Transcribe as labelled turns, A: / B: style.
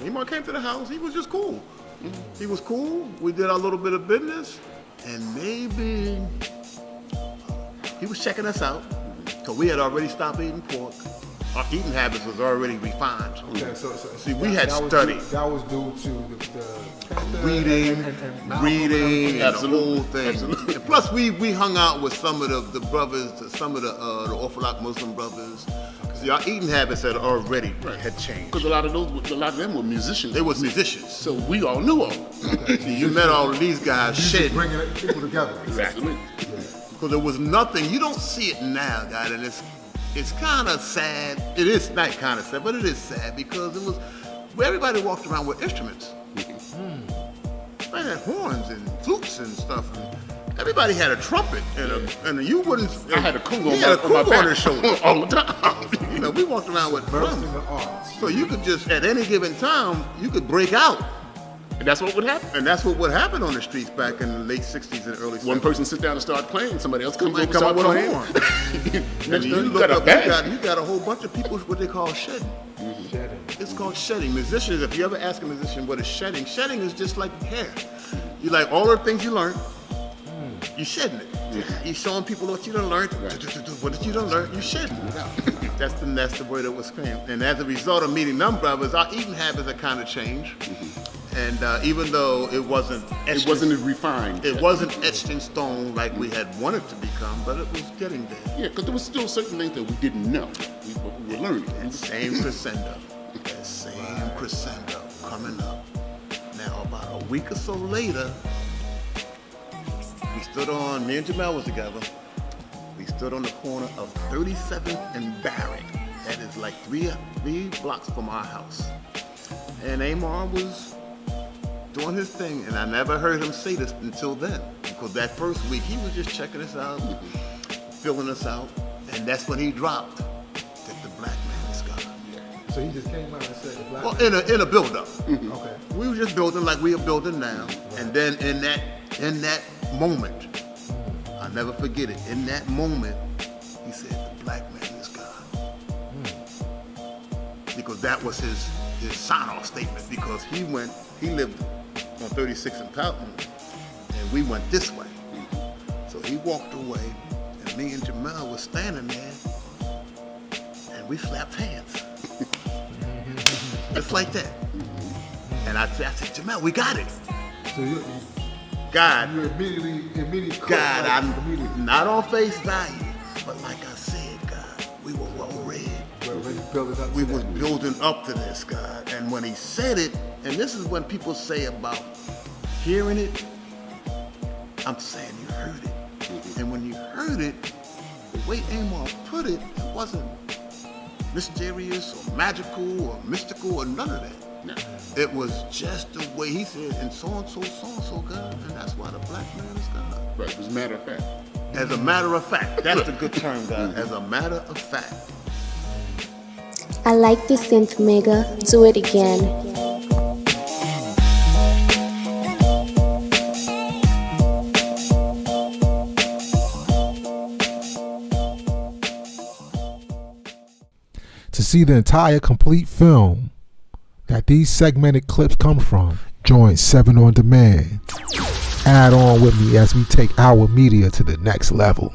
A: Imar came to the house. He was just cool. He was cool. We did our little bit of business, and maybe he was checking us out. So we had already stopped eating pork. Our eating habits was already refined.
B: Okay,
A: See, we had studied.
B: That was due to the
A: reading, and the whole thing.
C: Absolutely.
A: And plus, we hung out with some of the brothers, some of the Orthodox Muslim brothers. See, our eating habits had already had changed.
C: Because a lot of them were musicians.
A: They was musicians.
C: So we all knew them.
A: Okay. See, you met all of these guys shedding.
B: Bringing people together.
C: Exactly.
A: Because there was nothing. You don't see it now, guys, and it's kind of sad. It is not kind of sad, but it is sad because it was where everybody walked around with instruments. They had horns and flutes and stuff. And everybody had a trumpet and you wouldn't.
C: I had a cougar
A: on his shoulder
C: all the time.
A: You know, we walked around with drums.
B: in the arts.
A: So you could just at any given time you could break out.
C: And that's what would happen.
A: And that's what would happen on the streets back in the late '60s and early '70s.
C: One person sit down and start playing, somebody else comes
A: They
C: over
A: come
C: and
A: up
C: start
A: with a
C: playing.
A: horn.
C: And
A: you
C: you
A: look
C: got a
A: up,
C: band.
A: you got a whole bunch of people what they call shedding.
B: Shedding.
A: It's called shedding. Musicians, if you ever ask a musician what is shedding is just like hair. You like all the things you learned, you shedding it. You showing people what you done learned. What did you done learn? You shedding it out. That's the way that was claimed. And as a result of meeting them brothers, our eating habits have kind of changed. And even though it wasn't
C: refined.
A: It wasn't etched in stone like we had wanted to become, but it was getting there.
C: Yeah, because there was still certain things that we didn't know. We were learning.
A: That same crescendo. That same crescendo coming up. Now, about a week or so later, me and Jamel was together. We stood on the corner of 37th and Barrett. That is like three blocks from our house. And Amar was doing his thing, and I never heard him say this until then. Because that first week, he was just checking us out, filling us out, and that's when he dropped that the black man is God.
B: So he just came out and said the black
A: Well,
B: man.
A: in a build-up.
B: Okay.
A: We were just building like we are building now, and then in that moment, I'll never forget it. In that moment, he said, "The black man is God," because that was his sign-off statement. Because he lived on 36 in Pelton, and we went this way. So he walked away, and me and Jamel were standing there, and we slapped hands, just like that. And I said, "Jamel, we got it."
B: So
A: God,
B: you immediately
A: God, I'm
B: immediately.
A: not on face value, but like I said, God, we were well read. We was building up to this, God. And when he said it, and this is when people say about hearing it, I'm saying you heard it. And when you heard it, the way Amar put it, it wasn't mysterious or magical or mystical or none of that.
C: No.
A: It was just the way he said, and so God, and that's why the black man is God.
C: Right, as a matter of fact.
A: As a matter of fact, that's the good term, God. As a matter of fact.
D: I like the synth, Mega. Do it again.
B: To see the entire complete film that these segmented clips come from, join 7 On Demand. Add on with me as we take our media to the next level.